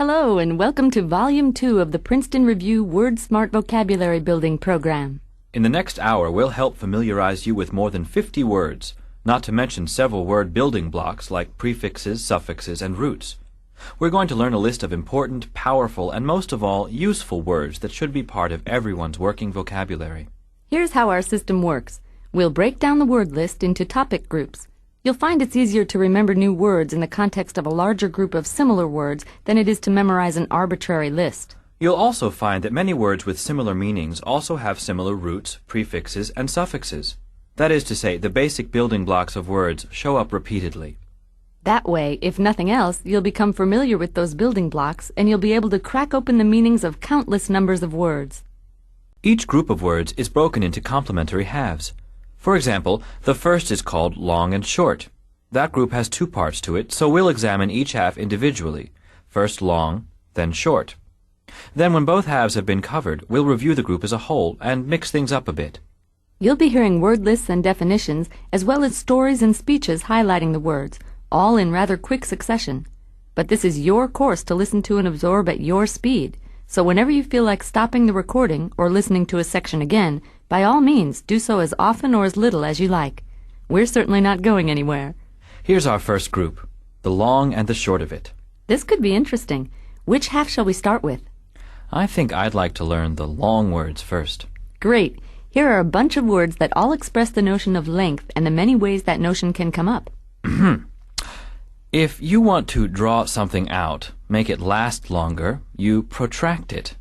Hello, and welcome to Volume 2 of the Princeton Review Word Smart Vocabulary Building Program. In the next hour, we'll help familiarize you with more than 50 words, not to mention several word building blocks like prefixes, suffixes, and roots. We're going to learn a list of important, powerful, and most of all, useful words that should be part of everyone's working vocabulary. Here's how our system works. We'll break down the word list into topic groups. You'll find it's easier to remember new words in the context of a larger group of similar words than it is to memorize an arbitrary list. You'll also find that many words with similar meanings also have similar roots, prefixes, and suffixes. That is to say, the basic building blocks of words show up repeatedly. That way, if nothing else, you'll become familiar with those building blocks and you'll be able to crack open the meanings of countless numbers of words. Each group of words is broken into complementary halves. For example, the first is called long and short. That group has two parts to it, so we'll examine each half individually. First long, then short. Then when both halves have been covered, we'll review the group as a whole and mix things up a bit. You'll be hearing word lists and definitions, as well as stories and speeches highlighting the words, all in rather quick succession. But this is your course to listen to and absorb at your speed, so whenever you feel like stopping the recording or listening to a section again, by all means, do so as often or as little as you like. We're certainly not going anywhere. Here's our first group, the long and the short of it. This could be interesting. Which half shall we start with? I think I'd like to learn the long words first. Great. Here are a bunch of words that all express the notion of length and the many ways that notion can come up. If you want to draw something out, make it last longer, you protract it.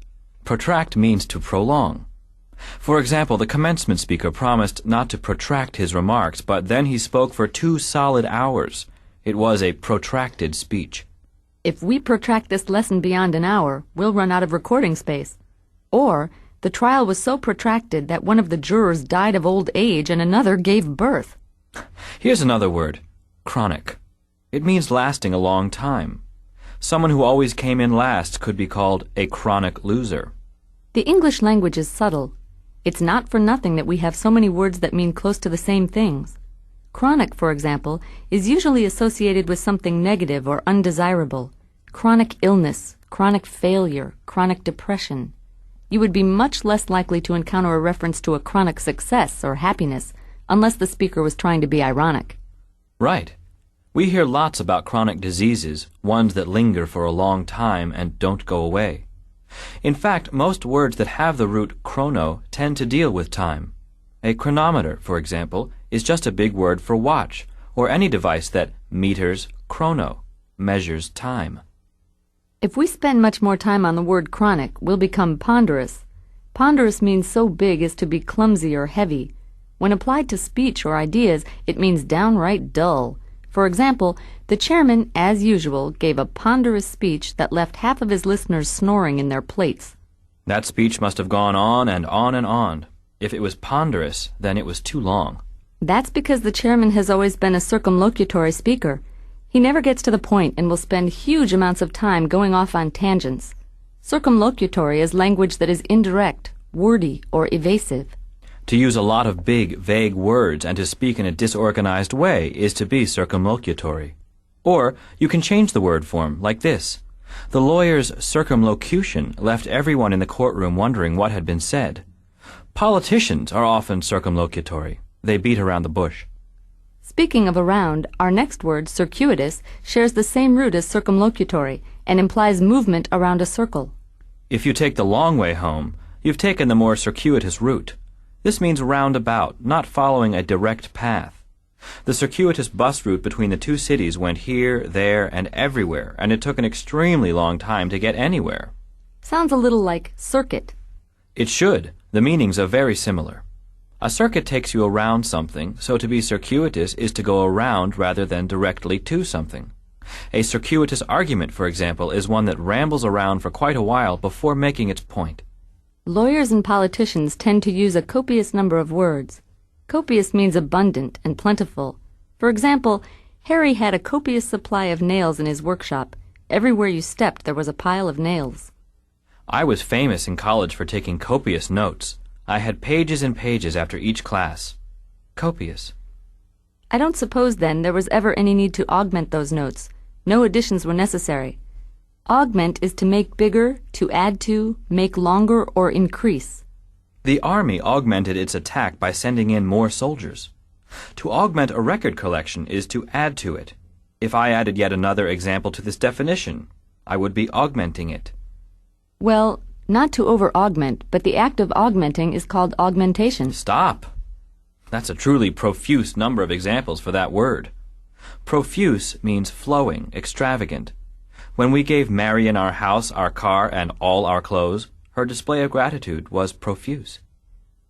Protract means to prolong. For example, the commencement speaker promised not to protract his remarks, but then he spoke for 2 solid hours. It was a protracted speech. If we protract this lesson beyond an hour, we'll run out of recording space. Or, the trial was so protracted that one of the jurors died of old age and another gave birth. Here's another word, chronic. It means lasting a long time. Someone who always came in last could be called a chronic loser. The English language is subtle. It's not for nothing that we have so many words that mean close to the same things. Chronic, for example, is usually associated with something negative or undesirable. Chronic illness, chronic failure, chronic depression. You would be much less likely to encounter a reference to a chronic success or happiness, unless the speaker was trying to be ironic. Right. We hear lots about chronic diseases, ones that linger for a long time and don't go away. In fact, most words that have the root chrono tend to deal with time. A chronometer, for example, is just a big word for watch, or any device that meters chrono, measures time. If we spend much more time on the word chronic, we'll become ponderous. Ponderous means so big as to be clumsy or heavy. When applied to speech or ideas, it means downright dull. For example, the chairman, as usual, gave a ponderous speech that left half of his listeners snoring in their plates. That speech must have gone on and on and on. If it was ponderous, then it was too long. That's because the chairman has always been a circumlocutory speaker. He never gets to the point and will spend huge amounts of time going off on tangents. Circumlocutory is language that is indirect, wordy, or evasive. To use a lot of big, vague words and to speak in a disorganized way is to be circumlocutory. Or you can change the word form like this. The lawyer's circumlocution left everyone in the courtroom wondering what had been said. Politicians are often circumlocutory. They beat around the bush. Speaking of around, our next word, circuitous, shares the same root as circumlocutory and implies movement around a circle. If you take the long way home, you've taken the more circuitous route. This means roundabout, not following a direct path. The circuitous bus route between the two cities went here, there, and everywhere, and it took an extremely long time to get anywhere. Sounds a little like circuit. It should. The meanings are very similar. A circuit takes you around something, so to be circuitous is to go around rather than directly to something. A circuitous argument, for example, is one that rambles around for quite a while before making its point. Lawyers and politicians tend to use a copious number of words. Copious means abundant and plentiful. For example, Harry had a copious supply of nails in his workshop. Everywhere you stepped, there was a pile of nails. I was famous in college for taking copious notes. I had pages and pages after each class. Copious. I don't suppose, then, there was ever any need to augment those notes. No additions were necessary. Augment is to make bigger, to add to, make longer, or increase. The army augmented its attack by sending in more soldiers. To augment a record collection is to add to it. If I added yet another example to this definition, I would be augmenting it. Well, not to over-augment, but the act of augmenting is called augmentation. Stop! That's a truly profuse number of examples for that word. Profuse means flowing, extravagant. When we gave Marion our house, our car, and all our clothes, her display of gratitude was profuse.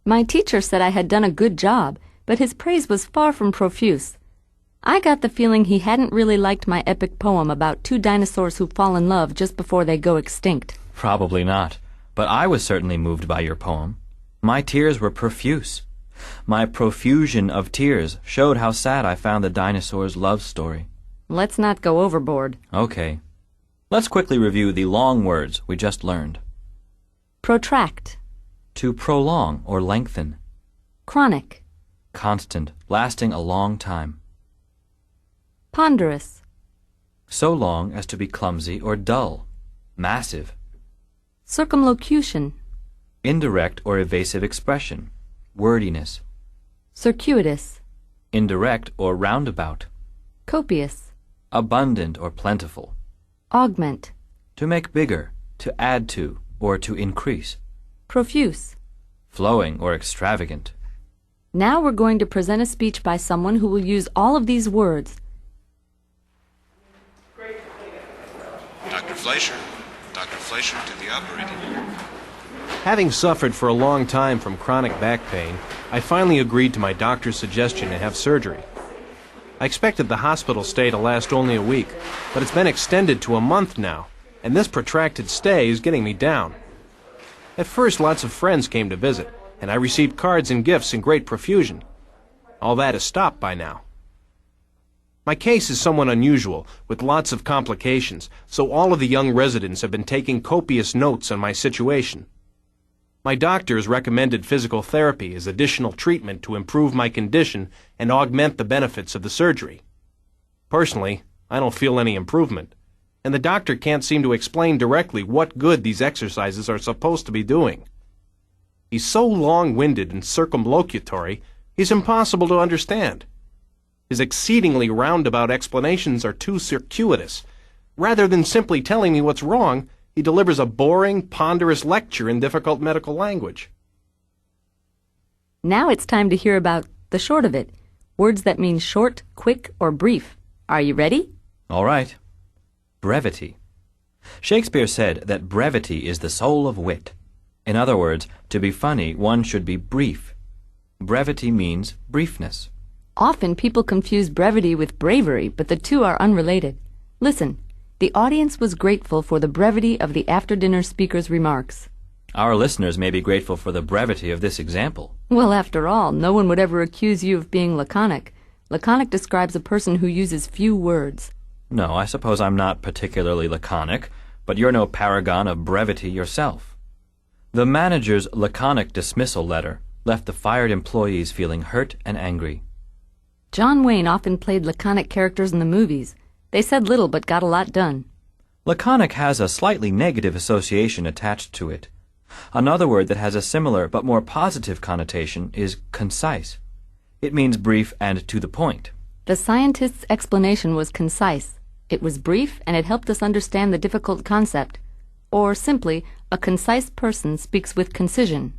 My teacher said I had done a good job, but his praise was far from profuse. I got the feeling he hadn't really liked my epic poem about two dinosaurs who fall in love just before they go extinct. Probably not, but I was certainly moved by your poem. My tears were profuse. My profusion of tears showed how sad I found the dinosaur's love story. Let's not go overboard. Okay. Let's quickly review the long words we just learned. Protract. To prolong or lengthen. Chronic. Constant, lasting a long time. Ponderous. So long as to be clumsy or dull. Massive. Circumlocution. Indirect or evasive expression. Wordiness. Circuitous. Indirect or roundabout. Copious. Abundant or plentiful. Augment. To make bigger, to add to, or to increase. Profuse. Flowing or extravagant. Now we're going to present a speech by someone who will use all of these words. Dr. Fleischer to the operating room. Having suffered for a long time from chronic back pain, I finally agreed to my doctor's suggestion to have surgery. I expected the hospital stay to last only a week, but it's been extended to a month now, and this protracted stay is getting me down. At first, lots of friends came to visit, and I received cards and gifts in great profusion. All that has stopped by now. My case is somewhat unusual, with lots of complications, so all of the young residents have been taking copious notes on my situation. My doctors recommended physical therapy as additional treatment to improve my condition and augment the benefits of the surgery. Personally, I don't feel any improvement, and the doctor can't seem to explain directly what good these exercises are supposed to be doing. He's so long-winded and circumlocutory, he's impossible to understand. His exceedingly roundabout explanations are too circuitous. Rather than simply telling me what's wrong, he delivers a boring, ponderous lecture in difficult medical language. Now it's time to hear about the short of it, words that mean short, quick, or brief. Are you ready? All right. Brevity. Shakespeare said that brevity is the soul of wit. In other words, to be funny, one should be brief. Brevity means briefness. Often people confuse brevity with bravery, but the two are unrelated. Listen, the audience was grateful for the brevity of the after-dinner speaker's remarks. Our listeners may be grateful for the brevity of this example. Well, after all, no one would ever accuse you of being laconic. Laconic describes a person who uses few words. No, I suppose I'm not particularly laconic, but you're no paragon of brevity yourself. The manager's laconic dismissal letter left the fired employees feeling hurt and angry. John Wayne often played laconic characters in the movies. They said little but got a lot done. Laconic has a slightly negative association attached to it. Another word that has a similar but more positive connotation is concise. It means brief and to the point. The scientist's explanation was concise. It was brief and it helped us understand the difficult concept. Or simply, a concise person speaks with concision.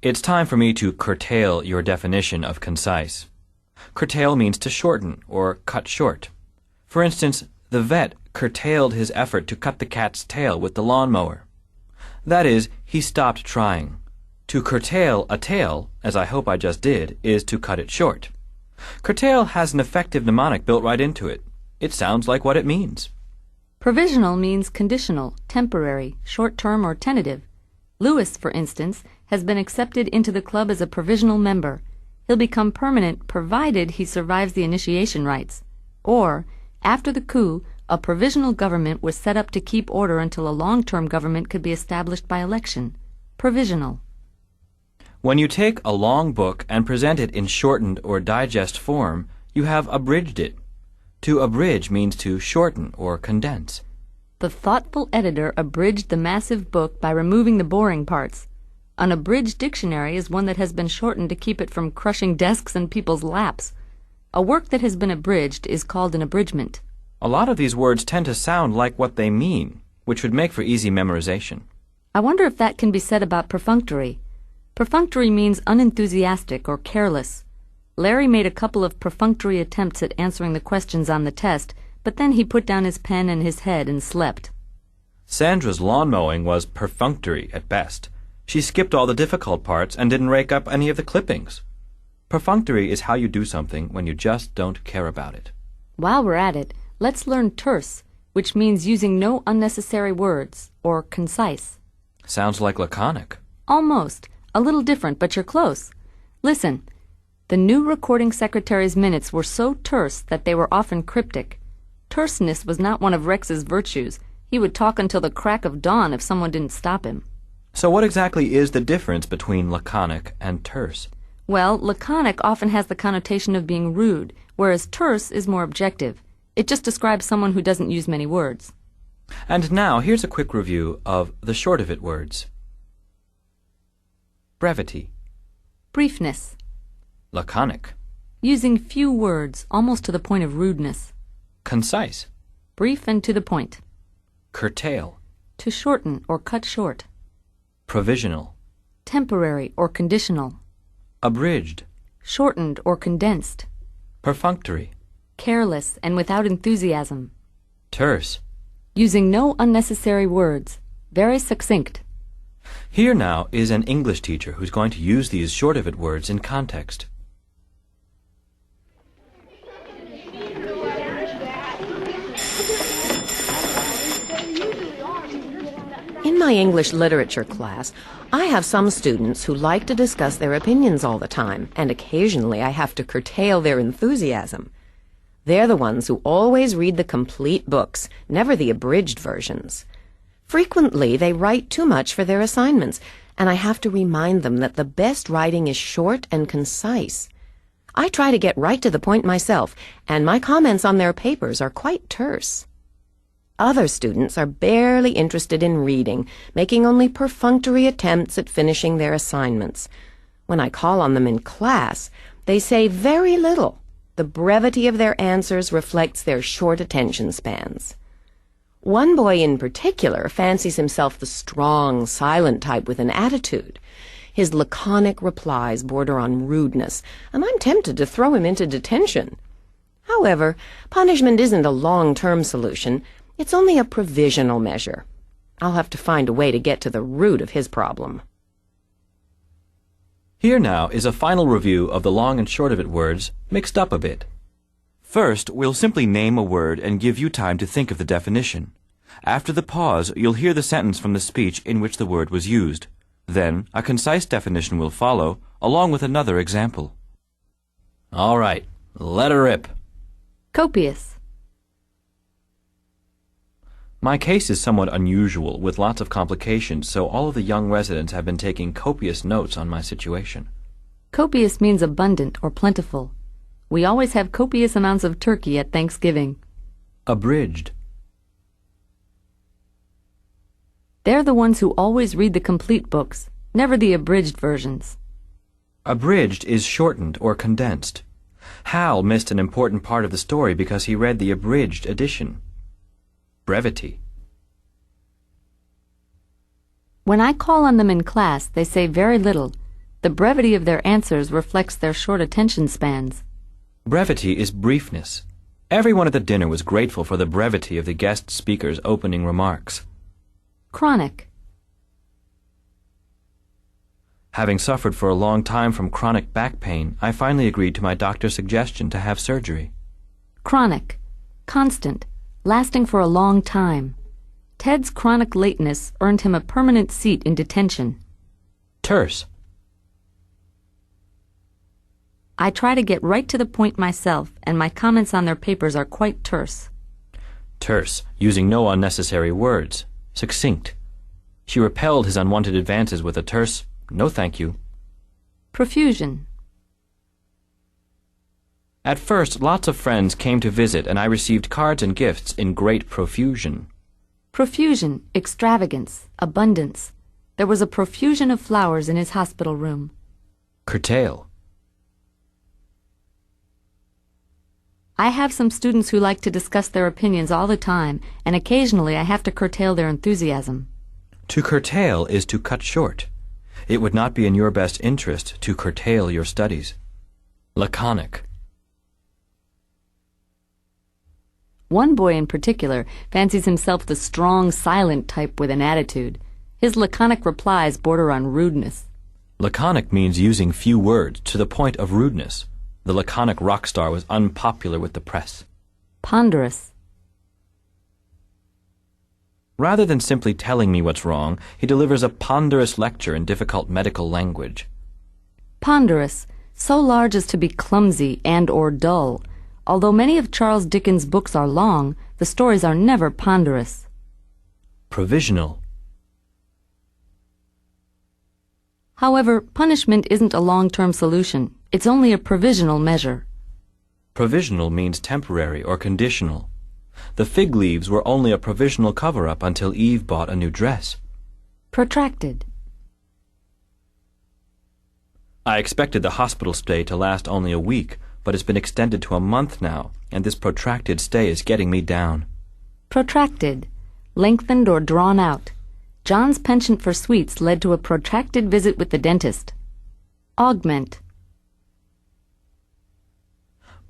It's time for me to curtail your definition of concise. Curtail means to shorten or cut short. For instance, the vet curtailed his effort to cut the cat's tail with the lawnmower. That is, he stopped trying. To curtail a tail, as I hope I just did, is to cut it short. Curtail has an effective mnemonic built right into it. It sounds like what it means. Provisional means conditional, temporary, short-term, or tentative. Lewis, for instance, has been accepted into the club as a provisional member. He'll become permanent provided he survives the initiation rites. Or, after the coup, a provisional government was set up to keep order until a long-term government could be established by election. Provisional. When you take a long book and present it in shortened or digest form, you have abridged it. To abridge means to shorten or condense. The thoughtful editor abridged the massive book by removing the boring parts. An abridged dictionary is one that has been shortened to keep it from crushing desks and people's laps. A work that has been abridged is called an abridgment. A lot of these words tend to sound like what they mean, which would make for easy memorization. I wonder if that can be said about perfunctory. Perfunctory means unenthusiastic or careless. Larry made a couple of perfunctory attempts at answering the questions on the test, but then he put down his pen and his head and slept. Sandra's lawn mowing was perfunctory at best. She skipped all the difficult parts and didn't rake up any of the clippings. Perfunctory is how you do something when you just don't care about it. While we're at it, let's learn terse, which means using no unnecessary words, or concise. Sounds like laconic. Almost. A little different, but you're close. Listen. The new recording secretary's minutes were so terse that they were often cryptic. Terseness was not one of Rex's virtues. He would talk until the crack of dawn if someone didn't stop him. So what exactly is the difference between laconic and terse? Well, laconic often has the connotation of being rude, whereas terse is more objective. It just describes someone who doesn't use many words. And now here's a quick review of the short of it words. Brevity. Briefness. Laconic. Using few words, almost to the point of rudeness. Concise. Brief and to the point. Curtail. To shorten or cut short. Provisional. Temporary or conditional. Abridged. Shortened or condensed. Perfunctory. Careless and without enthusiasm. Terse. Using no unnecessary words. Very succinct. Here now is an English teacher who's going to use these short of it words in context. In my English literature class, I have some students who like to discuss their opinions all the time, and occasionally I have to curtail their enthusiasm. They're the ones who always read the complete books, never the abridged versions. Frequently, they write too much for their assignments, and I have to remind them that the best writing is short and concise. I try to get right to the point myself, and my comments on their papers are quite terse. Other students are barely interested in reading, making only perfunctory attempts at finishing their assignments. When I call on them in class, they say very little. The brevity of their answers reflects their short attention spans. One boy in particular fancies himself the strong, silent type with an attitude. His laconic replies border on rudeness, and I'm tempted to throw him into detention. However, punishment isn't a long-term solution. It's only a provisional measure. I'll have to find a way to get to the root of his problem. Here now is a final review of the long and short of it words, mixed up a bit. First, we'll simply name a word and give you time to think of the definition. After the pause, you'll hear the sentence from the speech in which the word was used. Then, a concise definition will follow, along with another example. All right, let her rip. Copious. My case is somewhat unusual, with lots of complications, so all of the young residents have been taking copious notes on my situation. Copious means abundant or plentiful. We always have copious amounts of turkey at Thanksgiving. Abridged. They're the ones who always read the complete books, never the abridged versions. Abridged is shortened or condensed. Hal missed an important part of the story because he read the abridged edition. Brevity. When I call on them in class, they say very little. The brevity of their answers reflects their short attention spans. Brevity is briefness. Everyone at the dinner was grateful for the brevity of the guest speaker's opening remarks. Chronic. Having suffered for a long time from chronic back pain, I finally agreed to my doctor's suggestion to have surgery. Chronic. Constant. Lasting for a long time. Ted's chronic lateness earned him a permanent seat in detention. Terse. I try to get right to the point myself, and my comments on their papers are quite terse. Terse, using no unnecessary words. Succinct. She repelled his unwanted advances with a terse, "No thank you." Profusion. At first, lots of friends came to visit, and I received cards and gifts in great profusion. Profusion, extravagance, abundance. There was a profusion of flowers in his hospital room. Curtail. I have some students who like to discuss their opinions all the time, and occasionally I have to curtail their enthusiasm. To curtail is to cut short. It would not be in your best interest to curtail your studies. Laconic. One boy in particular fancies himself the strong, silent type with an attitude. His laconic replies border on rudeness. Laconic means using few words to the point of rudeness. The laconic rock star was unpopular with the press. Ponderous. Rather than simply telling me what's wrong, he delivers a ponderous lecture in difficult medical language. Ponderous, so large as to be clumsy and or dull. Although many of Charles Dickens' books are long, the stories are never ponderous. Provisional. However, punishment isn't a long-term solution. It's only a provisional measure. Provisional means temporary or conditional. The fig leaves were only a provisional cover-up until Eve bought a new dress. Protracted. I expected the hospital stay to last only a week, but it's been extended to a month now, and this protracted stay is getting me down. Protracted. Lengthened or drawn out. John's penchant for sweets led to a protracted visit with the dentist. Augment.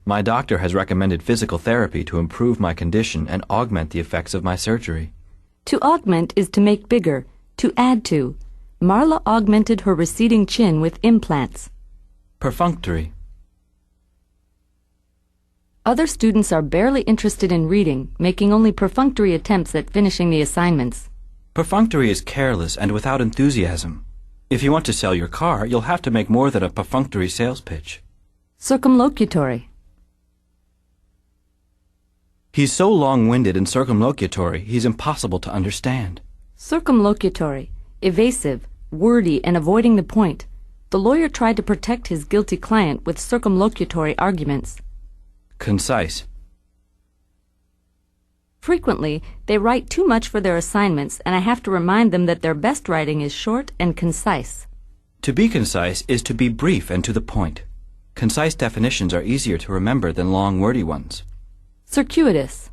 My doctor has recommended physical therapy to improve my condition and augment the effects of my surgery. To augment is to make bigger, to add to. Marla augmented her receding chin with implants. Perfunctory. Other students are barely interested in reading, making only perfunctory attempts at finishing the assignments. Perfunctory is careless and without enthusiasm. If you want to sell your car, you'll have to make more than a perfunctory sales pitch. Circumlocutory. He's so long-winded and circumlocutory, he's impossible to understand. Circumlocutory. Evasive, wordy, and avoiding the point. The lawyer tried to protect his guilty client with circumlocutory arguments. Concise. Frequently, they write too much for their assignments, and I have to remind them that their best writing is short and concise. To be concise is to be brief and to the point. Concise definitions are easier to remember than long, wordy ones. Circuitous.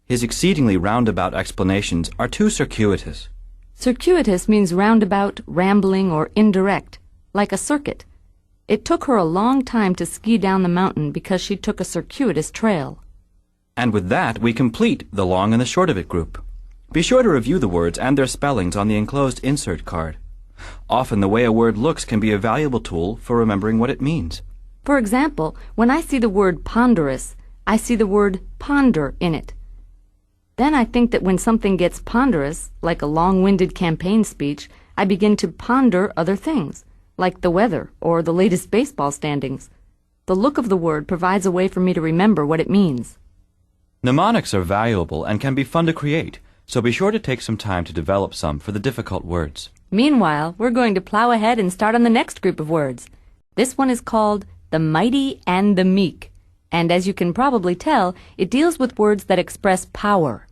His exceedingly roundabout explanations are too circuitous. Circuitous means roundabout, rambling, or indirect, like a circuit. It took her a long time to ski down the mountain because she took a circuitous trail. And with that, we complete the long and the short of it group. Be sure to review the words and their spellings on the enclosed insert card. Often the way a word looks can be a valuable tool for remembering what it means. For example, when I see the word ponderous, I see the word ponder in it. Then I think that when something gets ponderous, like a long-winded campaign speech, I begin to ponder other things, like the weather or the latest baseball standings. The look of the word provides a way for me to remember what it means. Mnemonics are valuable and can be fun to create, so be sure to take some time to develop some for the difficult words. Meanwhile, we're going to plow ahead and start on the next group of words. This one is called the mighty and the meek, and as you can probably tell, it deals with words that express power.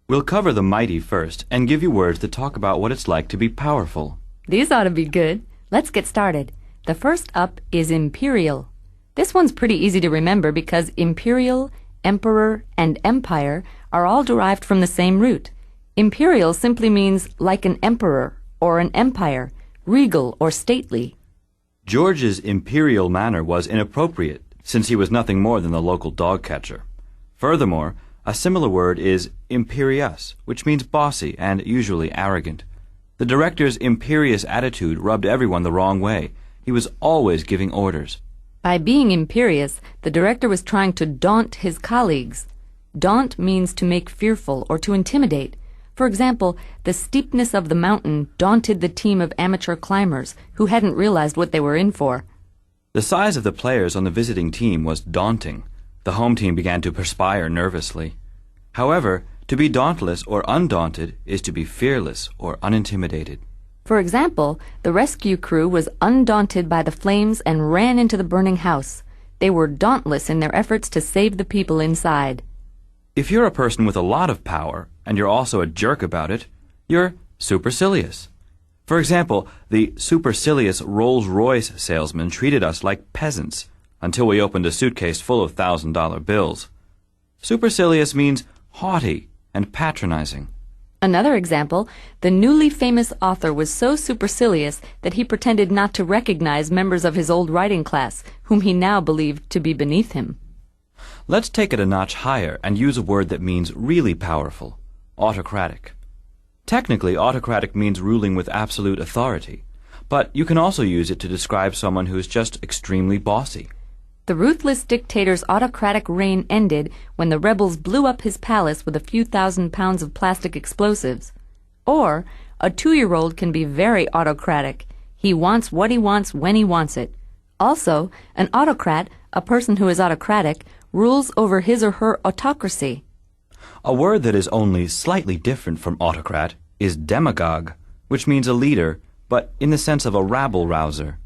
We'll cover the mighty first and give you words that talk about what it's like to be powerful. These ought to be good. Let's get started. The first up is Imperial. This one's pretty easy to remember because Imperial, Emperor, and Empire are all derived from the same root. Imperial simply means like an emperor or an empire, regal or stately. George's imperial manner was inappropriate, since he was nothing more than the local dog catcher. Furthermore, a similar word is imperious, which means bossy and usually arrogant. The director's imperious attitude rubbed everyone the wrong way. He was always giving orders. By being imperious, the director was trying to daunt his colleagues. Daunt means to make fearful or to intimidate. For example, the steepness of the mountain daunted the team of amateur climbers who hadn't realized what they were in for. The size of the players on the visiting team was daunting. The home team began to perspire nervously. However, to be dauntless or undaunted is to be fearless or unintimidated. For example, the rescue crew was undaunted by the flames and ran into the burning house. They were dauntless in their efforts to save the people inside. If you're a person with a lot of power, and you're also a jerk about it, you're supercilious. For example, the supercilious Rolls-Royce salesman treated us like peasants until we opened a suitcase full of $1,000 bills. Supercilious means haughty and patronizing. Another example, the newly famous author was so supercilious that he pretended not to recognize members of his old writing class, whom he now believed to be beneath him. Let's take it a notch higher and use a word that means really powerful, autocratic. Technically, autocratic means ruling with absolute authority, but you can also use it to describe someone who is just extremely bossy. The ruthless dictator's autocratic reign ended when the rebels blew up his palace with a few thousand pounds of plastic explosives. Or, a 2-year-old can be very autocratic. He wants what he wants when he wants it. Also, an autocrat, a person who is autocratic, rules over his or her autocracy. A word that is only slightly different from autocrat is demagogue, which means a leader, but in the sense of a rabble-rouser.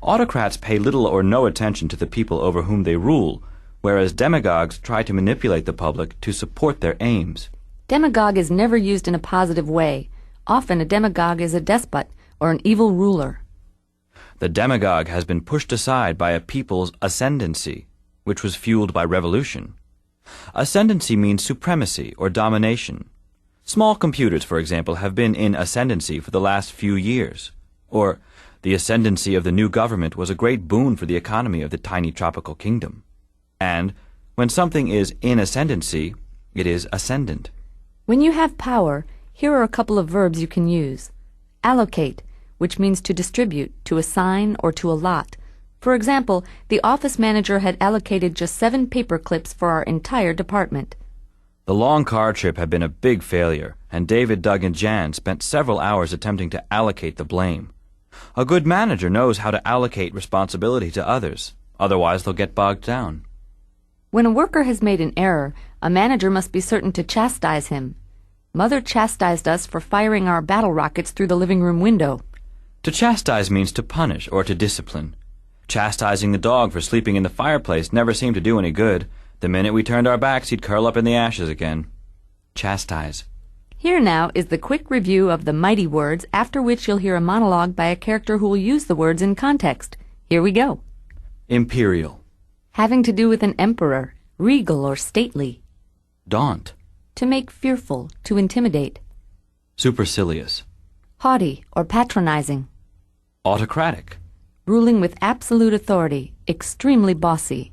Autocrats pay little or no attention to the people over whom they rule, whereas demagogues try to manipulate the public to support their aims. Demagogue is never used in a positive way. Often a demagogue is a despot or an evil ruler. The demagogue has been pushed aside by a people's ascendency, which was fueled by revolution. Ascendency means supremacy or domination. Small computers, for example, have been in ascendancy for the last few years. Or, the ascendancy of the new government was a great boon for the economy of the tiny tropical kingdom. And, when something is in ascendancy, it is ascendant. When you have power, here are a couple of verbs you can use. Allocate, which means to distribute, to assign, or to allot. For example, the office manager had allocated just 7 paper clips for our entire department. The long car trip had been a big failure, and David, Doug, and Jan spent several hours attempting to allocate the blame. A good manager knows how to allocate responsibility to others, otherwise they'll get bogged down. When a worker has made an error, a manager must be certain to chastise him. Mother chastised us for firing our battle rockets through the living room window. To chastise means to punish or to discipline. Chastising the dog for sleeping in the fireplace never seemed to do any good. The minute we turned our backs, he'd curl up in the ashes again. Chastise. Here now is the quick review of the mighty words, after which you'll hear a monologue by a character who will use the words in context. Here we go. Imperial. Having to do with an emperor, regal or stately. Daunt. To make fearful, to intimidate. Supercilious. Haughty or patronizing. Autocratic. Ruling with absolute authority, extremely bossy.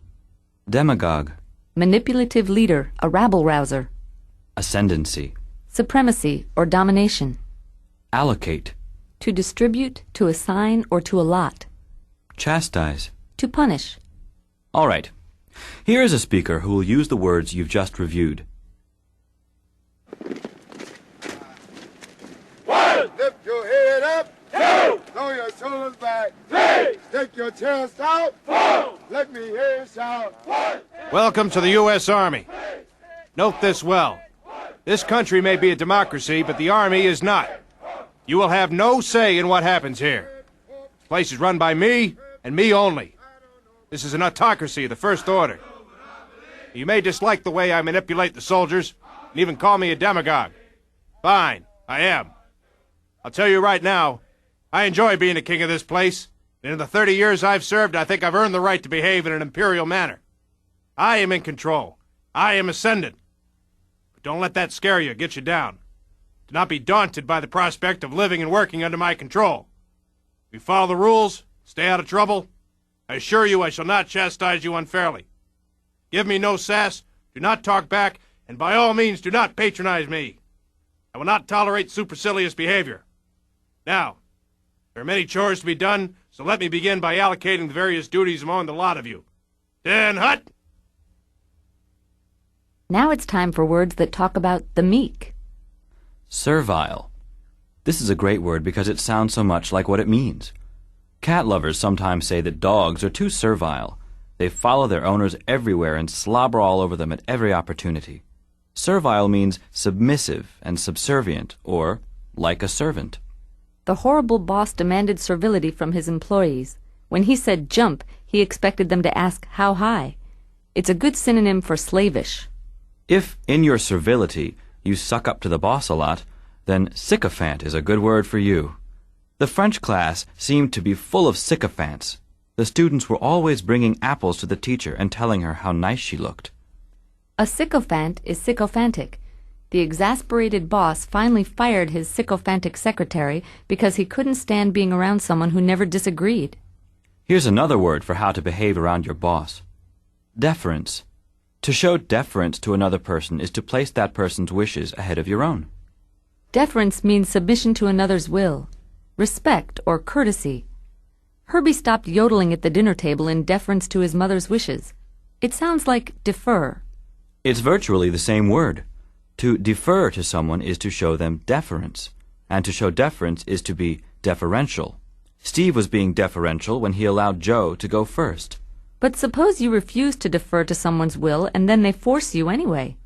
Demagogue. Manipulative leader, a rabble-rouser. Ascendency. Supremacy or domination. Allocate. To distribute, to assign, or to allot. Chastise. To punish. All right. Here is a speaker who will use the words you've just reviewed. Lift your head up. 2. Throw your shoulders back. 3. Stick your chest out. 4. Let me hear you shout. 1. Welcome to the U.S. Army. Note this well. This country may be a democracy, but the Army is not. You will have no say in what happens here. This place is run by me, and me only. This is an autocracy of the first order. You may dislike the way I manipulate the soldiers, and even call me a demagogue. Fine, I am. I'll tell you right now, I enjoy being the king of this place, and in the 30 years I've served, I think I've earned the right to behave in an imperial manner. I am in control. I am ascendant. But don't let that scare you, get you down. Do not be daunted by the prospect of living and working under my control. If you follow the rules, stay out of trouble, I assure you I shall not chastise you unfairly. Give me no sass, do not talk back, and by all means do not patronize me. I will not tolerate supercilious behavior. Now, there are many chores to be done, so let me begin by allocating the various duties among the lot of you. Den Hut! Now it's time for words that talk about the meek. Servile. This is a great word because it sounds so much like what it means. Cat lovers sometimes say that dogs are too servile. They follow their owners everywhere and slobber all over them at every opportunity. Servile means submissive and subservient, or like a servant. The horrible boss demanded servility from his employees. When he said jump, he expected them to ask how high. It's a good synonym for slavish. If, in your servility, you suck up to the boss a lot, then sycophant is a good word for you. The French class seemed to be full of sycophants. The students were always bringing apples to the teacher and telling her how nice she looked. A sycophant is sycophantic. The exasperated boss finally fired his sycophantic secretary because he couldn't stand being around someone who never disagreed. Here's another word for how to behave around your boss. Deference. To show deference to another person is to place that person's wishes ahead of your own. Deference means submission to another's will, respect or courtesy. Herbie stopped yodeling at the dinner table in deference to his mother's wishes. It sounds like defer. It's virtually the same word. To defer to someone is to show them deference, and to show deference is to be deferential. Steve was being deferential when he allowed Joe to go first. But suppose you refuse to defer to someone's will and then they force you anyway.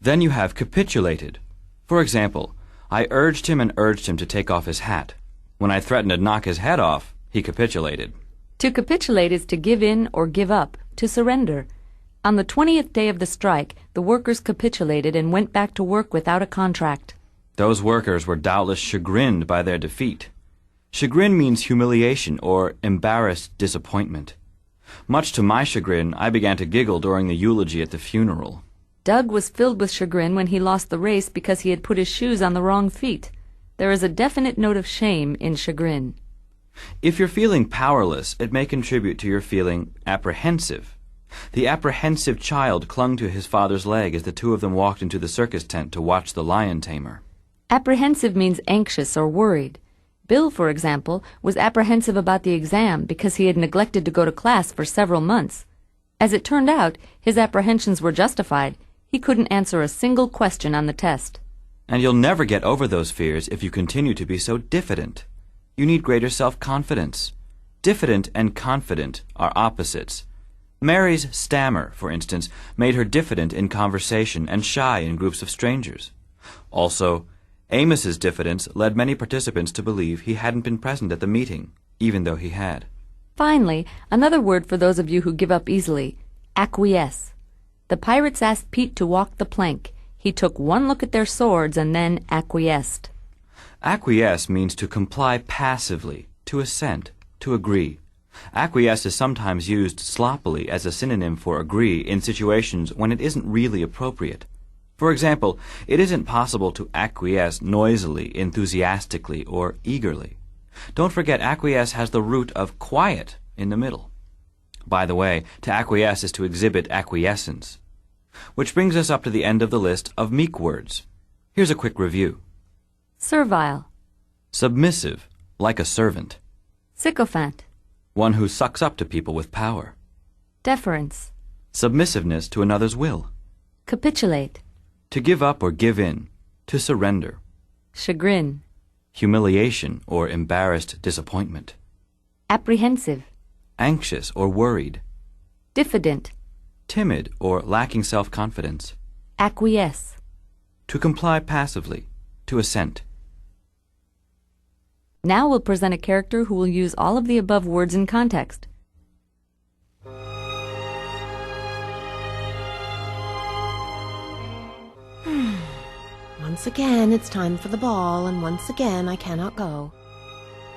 Then you have capitulated. For example, I urged him to take off his hat. When I threatened to knock his head off, he capitulated. To capitulate is to give in or give up, to surrender. On the 20th day of the strike, the workers capitulated and went back to work without a contract. Those workers were doubtless chagrined by their defeat. Chagrin means humiliation or embarrassed disappointment. Much to my chagrin, I began to giggle during the eulogy at the funeral. Doug was filled with chagrin when he lost the race because he had put his shoes on the wrong feet. There is a definite note of shame in chagrin. If you're feeling powerless, it may contribute to your feeling apprehensive. The apprehensive child clung to his father's leg as the two of them walked into the circus tent to watch the lion tamer. Apprehensive means anxious or worried. Bill, for example, was apprehensive about the exam because he had neglected to go to class for several months. As it turned out, his apprehensions were justified. He couldn't answer a single question on the test. And you'll never get over those fears if you continue to be so diffident. You need greater self-confidence. Diffident and confident are opposites. Mary's stammer, for instance, made her diffident in conversation and shy in groups of strangers. Also, Amos's diffidence led many participants to believe he hadn't been present at the meeting, even though he had. Finally, another word for those of you who give up easily, acquiesce. The pirates asked Pete to walk the plank. He took one look at their swords and then acquiesced. Acquiesce means to comply passively, to assent, to agree. Acquiesce is sometimes used sloppily as a synonym for agree in situations when it isn't really appropriate. For example, it isn't possible to acquiesce noisily, enthusiastically, or eagerly. Don't forget acquiesce has the root of quiet in the middle. By the way, to acquiesce is to exhibit acquiescence. Which brings us up to the end of the list of Meek words. Here's a quick review. Servile. Submissive, like a servant. Sycophant. One who sucks up to people with power. Deference. Submissiveness to another's will. Capitulate. To give up or give in. To surrender. Chagrin. Humiliation or embarrassed disappointment. Apprehensive. Anxious or worried. Diffident. Timid or lacking self-confidence. Acquiesce. To comply passively. To assent. Now we'll present a character who will use all of the above words in context. Once again, it's time for the ball, and once again I cannot go.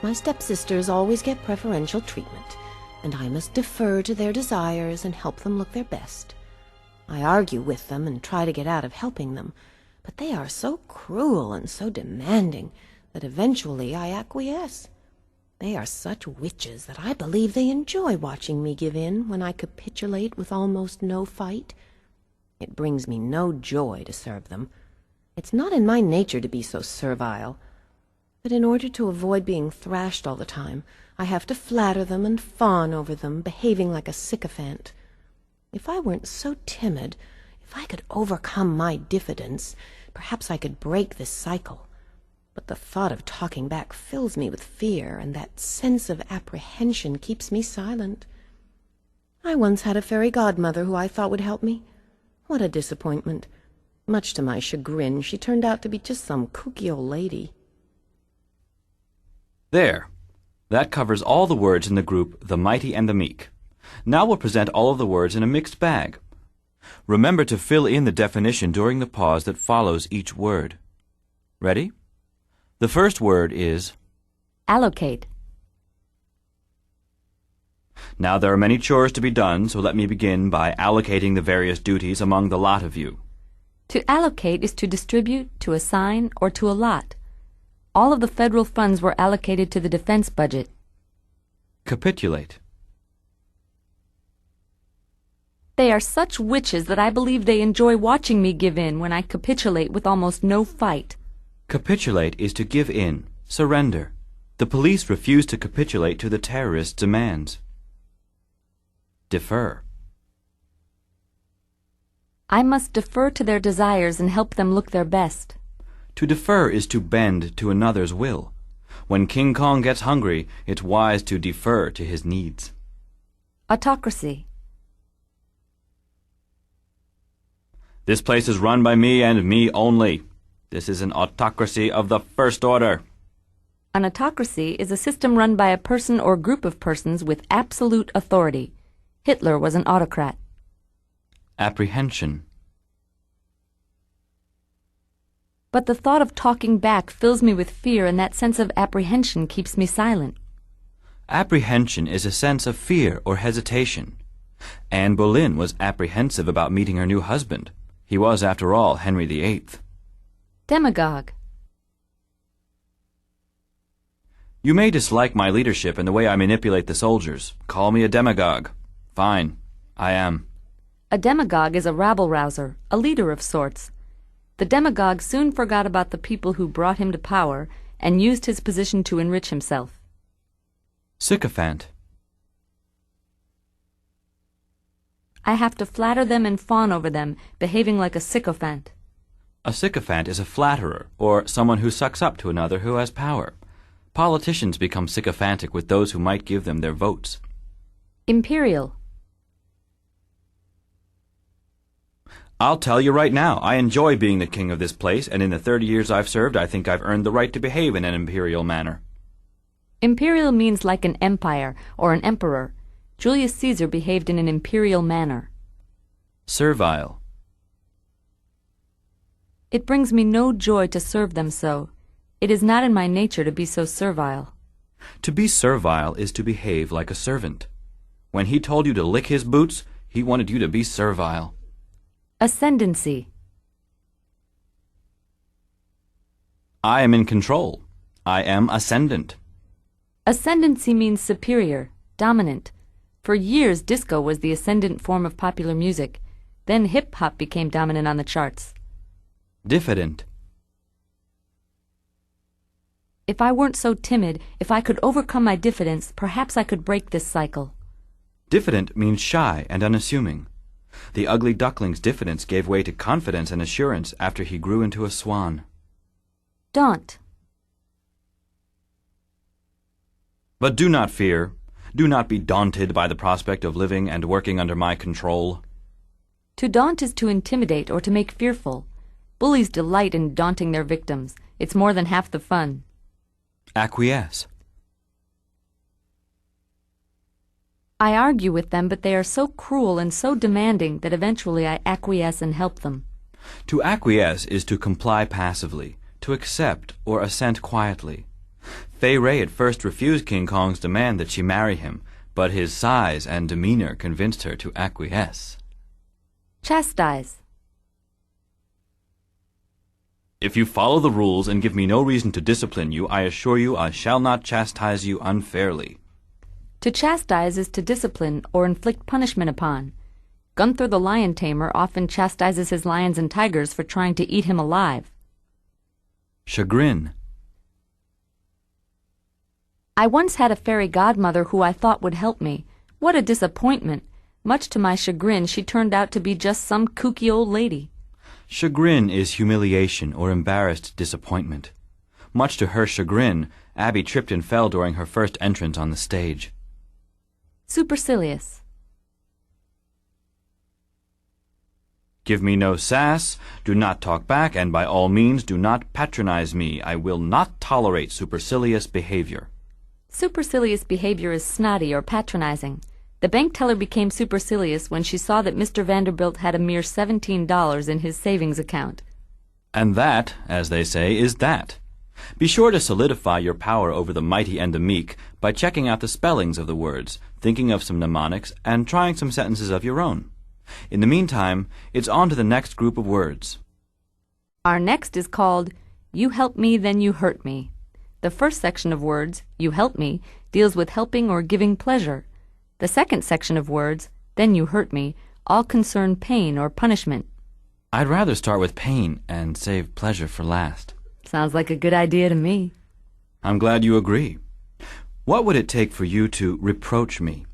My stepsisters always get preferential treatment, and I must defer to their desires and help them look their best. I argue with them and try to get out of helping them, but they are so cruel and so demanding that eventually I acquiesce. They are such witches that I believe they enjoy watching me give in when I capitulate with almost no fight. It brings me no joy to serve them. It's not in my nature to be so servile. But in order to avoid being thrashed all the time, I have to flatter them and fawn over them, behaving like a sycophant. If I weren't so timid, if I could overcome my diffidence, perhaps I could break this cycle. But the thought of talking back fills me with fear, and that sense of apprehension keeps me silent. I once had a fairy godmother who I thought would help me. What a disappointment. Much to my chagrin, she turned out to be just some kooky old lady. There. That covers all the words in the group The Mighty and the Meek. Now we'll present all of the words in a mixed bag. Remember to fill in the definition during the pause that follows each word. Ready? The first word is allocate. Now there are many chores to be done, so let me begin by allocating the various duties among the lot of you. To allocate is to distribute, to assign, or to allot. All of the federal funds were allocated to the defense budget. Capitulate. They are such witches that I believe they enjoy watching me give in when I capitulate with almost no fight. Capitulate is to give in, surrender. The police refused to capitulate to the terrorists' demands. Defer. I must defer to their desires and help them look their best. To defer is to bend to another's will. When King Kong gets hungry, it's wise to defer to his needs. Autocracy. This place is run by me and me only. This is an autocracy of the first order. An autocracy is a system run by a person or group of persons with absolute authority. Hitler was an autocrat. Apprehension. But the thought of talking back fills me with fear, and that sense of apprehension keeps me silent. Apprehension is a sense of fear or hesitation. Anne Boleyn was apprehensive about meeting her new husband. He was, after all, Henry VIII. Demagogue. You may dislike my leadership and the way I manipulate the soldiers. Call me a demagogue. Fine, I am. A demagogue is a rabble-rouser, a leader of sorts. The demagogue soon forgot about the people who brought him to power and used his position to enrich himself. Sycophant. I have to flatter them and fawn over them, behaving like a sycophant. A sycophant is a flatterer, or someone who sucks up to another who has power. Politicians become sycophantic with those who might give them their votes. Imperial. I'll tell you right now, I enjoy being the king of this place, and in the 30 years I've served, I think I've earned the right to behave in an imperial manner. Imperial means like an empire or an emperor. Julius Caesar behaved in an imperial manner. Servile. It brings me no joy to serve them so. It is not in my nature to be so servile. To be servile is to behave like a servant. When he told you to lick his boots, he wanted you to be servile. Ascendency. I am in control. I am ascendant. Ascendency means superior, dominant. For years, disco was the ascendant form of popular music. Then hip-hop became dominant on the charts. Diffident. If I weren't so timid, if I could overcome my diffidence, perhaps I could break this cycle. Diffident means shy and unassuming. The ugly duckling's diffidence gave way to confidence and assurance after he grew into a swan. Daunt. But do not fear. Do not be daunted by the prospect of living and working under my control. To daunt is to intimidate or to make fearful. Bullies delight in daunting their victims. It's more than half the fun. Acquiesce. I argue with them, but they are so cruel and so demanding that eventually I acquiesce and help them. To acquiesce is to comply passively, to accept or assent quietly. Fay Ray at first refused King Kong's demand that she marry him, but his size and demeanor convinced her to acquiesce. Chastise. If you follow the rules and give me no reason to discipline you, I assure you I shall not chastise you unfairly. To chastise is to discipline or inflict punishment upon. Gunther the lion tamer often chastises his lions and tigers for trying to eat him alive. Chagrin. I once had a fairy godmother who I thought would help me. What a disappointment! Much to my chagrin, she turned out to be just some kooky old lady. Chagrin is humiliation or embarrassed disappointment. Much to her chagrin, Abby tripped and fell during her first entrance on the stage. Supercilious. Give me no sass, do not talk back, and by all means do not patronize me. I will not tolerate supercilious behavior. Supercilious behavior is snotty or patronizing. The bank teller became supercilious when she saw that Mr. Vanderbilt had a mere $17 in his savings account. And that, as they say, is that. Be sure to solidify your power over the mighty and the meek by checking out the spellings of the words, thinking of some mnemonics, and trying some sentences of your own. In the meantime, it's on to the next group of words. Our next is called You Help Me, Then You Hurt Me. The first section of words, You Help Me, deals with helping or giving pleasure. The second section of words, Then You Hurt Me, all concern pain or punishment. I'd rather start with pain and save pleasure for last. Sounds like a good idea to me. I'm glad you agree. What would it take for you to reproach me?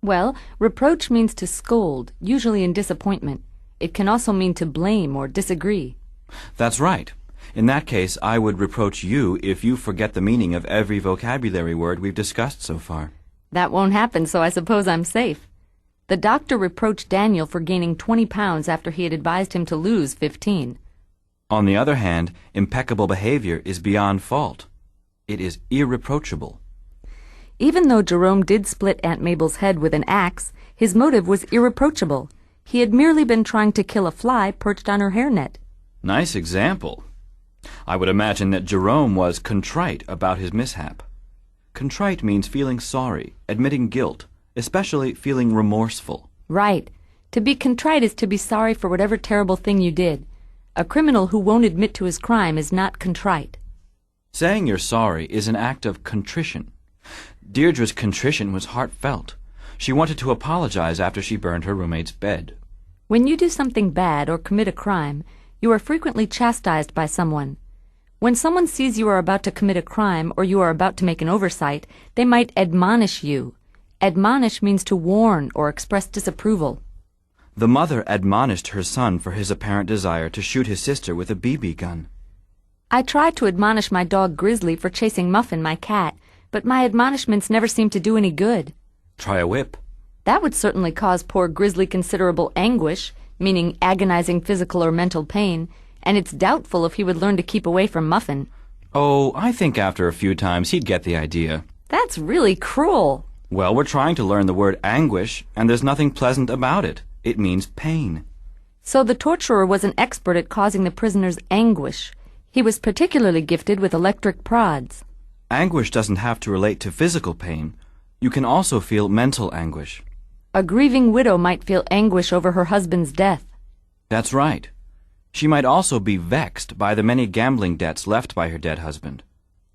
Well, reproach means to scold, usually in disappointment. It can also mean to blame or disagree. That's right. In that case, I would reproach you if you forget the meaning of every vocabulary word we've discussed so far. That won't happen, so I suppose I'm safe. The doctor reproached Daniel for gaining 20 pounds after he had advised him to lose 15. On the other hand, impeccable behavior is beyond fault. It is irreproachable. Even though Jerome did split Aunt Mabel's head with an axe, his motive was irreproachable. He had merely been trying to kill a fly perched on her hairnet. Nice example. I would imagine that Jerome was contrite about his mishap. Contrite means feeling sorry, admitting guilt, especially feeling remorseful. Right. To be contrite is to be sorry for whatever terrible thing you did. A criminal who won't admit to his crime is not contrite. Saying you're sorry is an act of contrition. Deirdre's contrition was heartfelt. She wanted to apologize after she burned her roommate's bed. When you do something bad or commit a crime, you are frequently chastised by someone. When someone sees you are about to commit a crime or you are about to make an oversight, they might admonish you. Admonish means to warn or express disapproval. The mother admonished her son for his apparent desire to shoot his sister with a BB gun. I tried to admonish my dog Grizzly for chasing Muffin, my cat, but my admonishments never seemed to do any good. Try a whip. That would certainly cause poor Grizzly considerable anguish, meaning agonizing physical or mental pain, and it's doubtful if he would learn to keep away from Muffin. Oh, I think after a few times he'd get the idea. That's really cruel. Well, we're trying to learn the word anguish, and there's nothing pleasant about it. It means pain. So the torturer was an expert at causing the prisoners anguish. He was particularly gifted with electric prods. Anguish doesn't have to relate to physical pain. You can also feel mental anguish. A grieving widow might feel anguish over her husband's death. That's right. She might also be vexed by the many gambling debts left by her dead husband.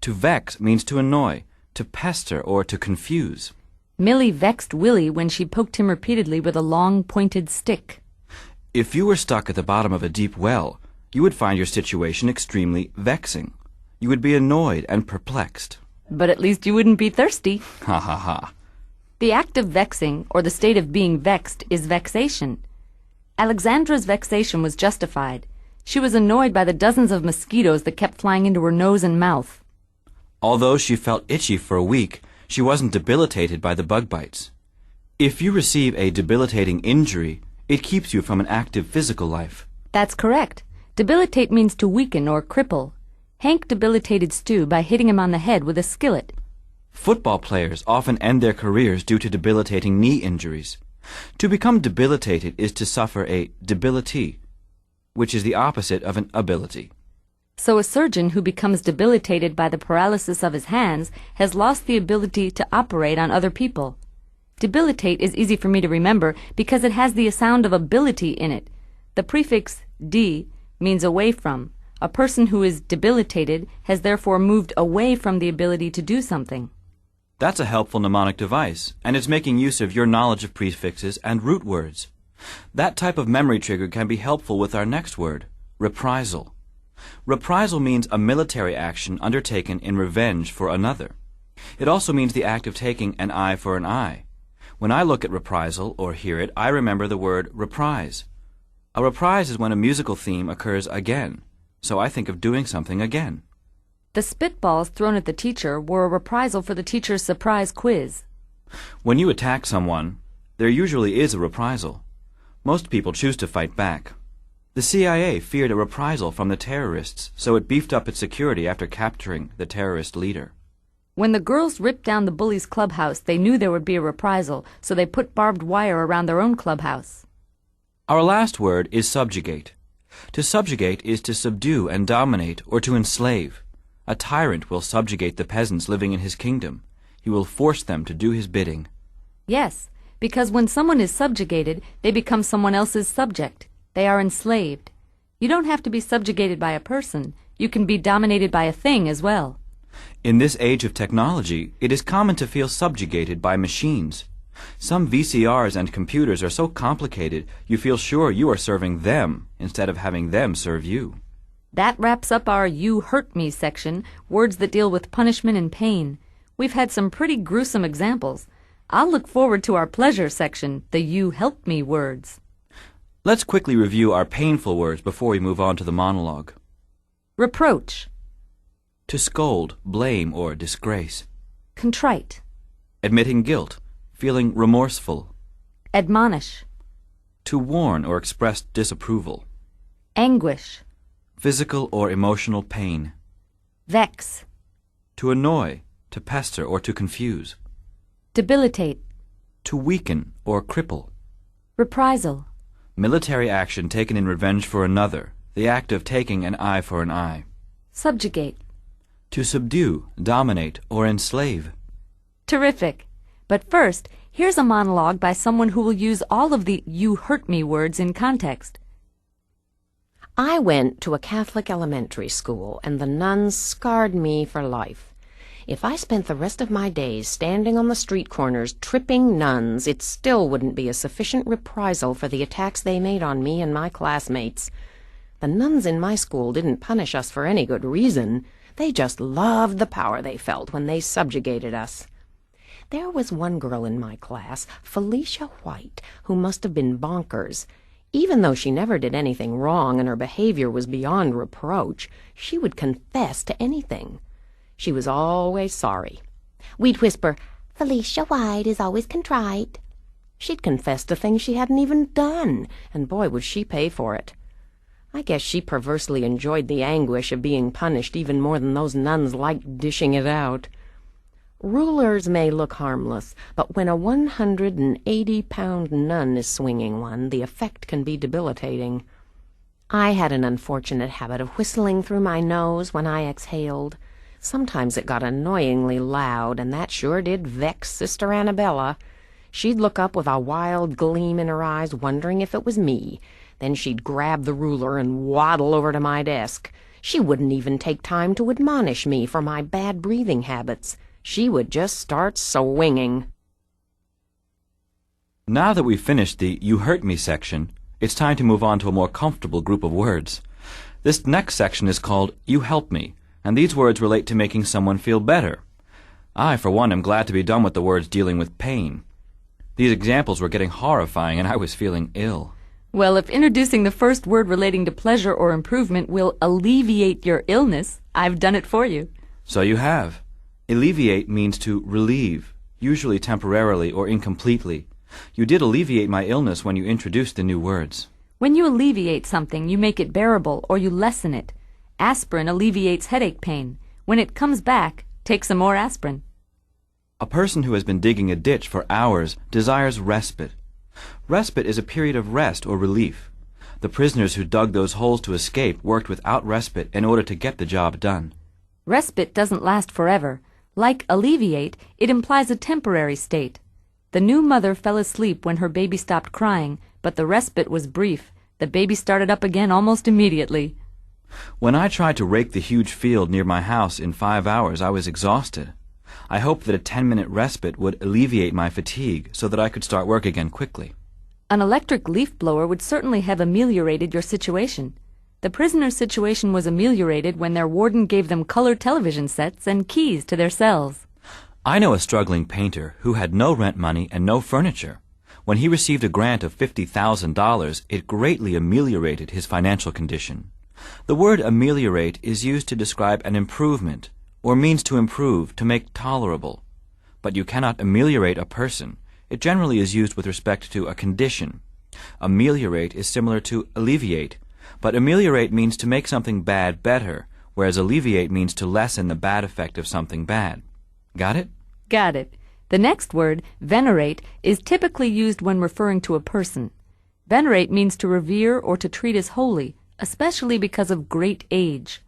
To vex means to annoy, to pester, or to confuse. Millie vexed Willie when she poked him repeatedly with a long, pointed stick. If you were stuck at the bottom of a deep well, you would find your situation extremely vexing. You would be annoyed and perplexed. But at least you wouldn't be thirsty. Ha ha ha. The act of vexing, or the state of being vexed, is vexation. Alexandra's vexation was justified. She was annoyed by the dozens of mosquitoes that kept flying into her nose and mouth. Although she felt itchy for a week, she wasn't debilitated by the bug bites. If you receive a debilitating injury, it keeps you from an active physical life. That's correct. Debilitate means to weaken or cripple. Hank debilitated Stu by hitting him on the head with a skillet. Football players often end their careers due to debilitating knee injuries. To become debilitated is to suffer a debility, which is the opposite of an ability. So a surgeon who becomes debilitated by the paralysis of his hands has lost the ability to operate on other people. Debilitate is easy for me to remember because it has the sound of ability in it. The prefix "d" means away from. A person who is debilitated has therefore moved away from the ability to do something. That's a helpful mnemonic device, and it's making use of your knowledge of prefixes and root words. That type of memory trigger can be helpful with our next word, reprisal. Reprisal means a military action undertaken in revenge for another. It also means the act of taking an eye for an eye. When I look at reprisal or hear it, I remember the word reprise. A reprise is when a musical theme occurs again, so I think of doing something again. The spitballs thrown at the teacher were a reprisal for the teacher's surprise quiz. When you attack someone, there usually is a reprisal. Most people choose to fight back. The CIA feared a reprisal from the terrorists, so it beefed up its security after capturing the terrorist leader. When the girls ripped down the bullies' clubhouse, they knew there would be a reprisal, so they put barbed wire around their own clubhouse. Our last word is subjugate. To subjugate is to subdue and dominate or to enslave. A tyrant will subjugate the peasants living in his kingdom. He will force them to do his bidding. Yes, because when someone is subjugated, they become someone else's subject. They are enslaved. You don't have to be subjugated by a person. You can be dominated by a thing as well. In this age of technology, it is common to feel subjugated by machines. Some VCRs and computers are so complicated you feel sure you are serving them instead of having them serve you. That wraps up our You Hurt Me section, words that deal with punishment and pain. We've had some pretty gruesome examples. I'll look forward to our pleasure section, the You Help Me words. Let's quickly review our painful words before we move on to the monologue. Reproach. To scold, blame, or disgrace. Contrite. Admitting guilt, feeling remorseful. Admonish. To warn or express disapproval. Anguish. Physical or emotional pain. Vex. To annoy, to pester, or to confuse. Debilitate. To weaken or cripple. Reprisal. Military action taken in revenge for another, the act of taking an eye for an eye. Subjugate. To subdue, dominate, or enslave. Terrific. But first, here's a monologue by someone who will use all of the You Hurt Me words in context. I went to a Catholic elementary school, and the nuns scarred me for life. If I spent the rest of my days standing on the street corners tripping nuns, it still wouldn't be a sufficient reprisal for the attacks they made on me and my classmates. The nuns in my school didn't punish us for any good reason. They just loved the power they felt when they subjugated us. There was one girl in my class, Felicia White, who must have been bonkers. Even though she never did anything wrong and her behavior was beyond reproach, she would confess to anything. She was always sorry. We'd whisper, "Felicia White is always contrite." She'd confess to things she hadn't even done, and boy, would she pay for it. I guess she perversely enjoyed the anguish of being punished even more than those nuns liked dishing it out. Rulers may look harmless, but when a 180-pound nun is swinging one, the effect can be debilitating. I had an unfortunate habit of whistling through my nose when I exhaled. Sometimes it got annoyingly loud, and that sure did vex Sister Annabella. She'd look up with a wild gleam in her eyes, wondering if it was me. Then she'd grab the ruler and waddle over to my desk. She wouldn't even take time to admonish me for my bad breathing habits. She would just start swinging. Now that we've finished the You Hurt Me section, it's time to move on to a more comfortable group of words. This next section is called You Help Me, and these words relate to making someone feel better. I, for one, am glad to be done with the words dealing with pain. These examples were getting horrifying, and I was feeling ill. Well, if introducing the first word relating to pleasure or improvement will alleviate your illness, I've done it for you. So you have. Alleviate means to relieve, usually temporarily or incompletely. You did alleviate my illness when you introduced the new words. When you alleviate something, you make it bearable or you lessen it. Aspirin alleviates headache pain. When it comes back, take some more aspirin. A person who has been digging a ditch for hours desires respite. Respite is a period of rest or relief. The prisoners who dug those holes to escape worked without respite in order to get the job done. Respite doesn't last forever. Like alleviate, it implies a temporary state. The new mother fell asleep when her baby stopped crying, but the respite was brief. The baby started up again almost immediately. When I tried to rake the huge field near my house in 5 hours, I was exhausted. I hoped that a 10-minute respite would alleviate my fatigue so that I could start work again quickly. An electric leaf blower would certainly have ameliorated your situation. The prisoner's situation was ameliorated when their warden gave them color television sets and keys to their cells. I know a struggling painter who had no rent money and no furniture. When he received a grant of $50,000, it greatly ameliorated his financial condition. The word ameliorate is used to describe an improvement, or means to improve, to make tolerable. But you cannot ameliorate a person. It generally is used with respect to a condition. Ameliorate is similar to alleviate, but ameliorate means to make something bad better, whereas alleviate means to lessen the bad effect of something bad. Got it? Got it. The next word, venerate, is typically used when referring to a person. Venerate means to revere or to treat as holy, especially because of great age.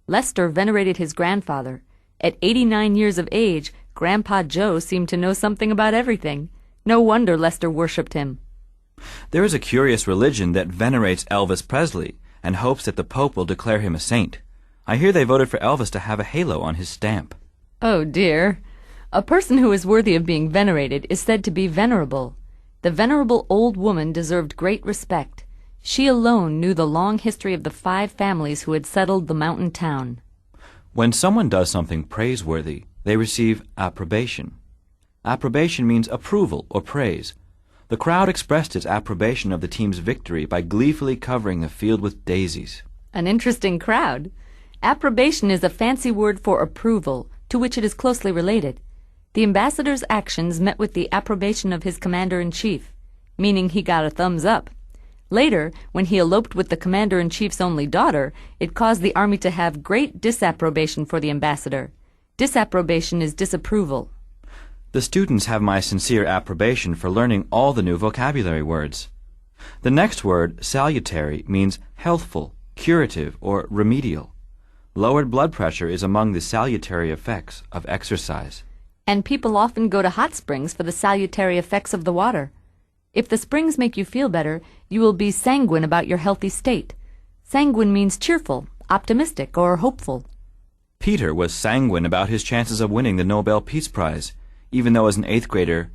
Lester venerated his grandfather. At 89 years of age, Grandpa Joe seemed to know something about everything. No wonder Lester worshipped him. There is a curious religion that venerates Elvis Presley and hopes that the Pope will declare him a saint. I hear they voted for Elvis to have a halo on his stamp. Oh dear. A person who is worthy of being venerated is said to be venerable. The venerable old woman deserved great respect. She alone knew the long history of the 5 families who had settled the mountain town. When someone does something praiseworthy, they receive approbation. Approbation means approval or praise. The crowd expressed its approbation of the team's victory by gleefully covering the field with daisies. An interesting crowd. Approbation is a fancy word for approval, to which it is closely related. The ambassador's actions met with the approbation of his commander-in-chief, meaning he got a thumbs up. Later, when he eloped with the commander-in-chief's only daughter, it caused the army to have great disapprobation for the ambassador. Disapprobation is disapproval. The students have my sincere approbation for learning all the new vocabulary words. The next word, salutary, means healthful, curative, or remedial. Lowered blood pressure is among the salutary effects of exercise. And people often go to hot springs for the salutary effects of the water. If the springs make you feel better, you will be sanguine about your healthy state. Sanguine means cheerful, optimistic, or hopeful. Peter was sanguine about his chances of winning the Nobel Peace Prize, even though as an 8th grader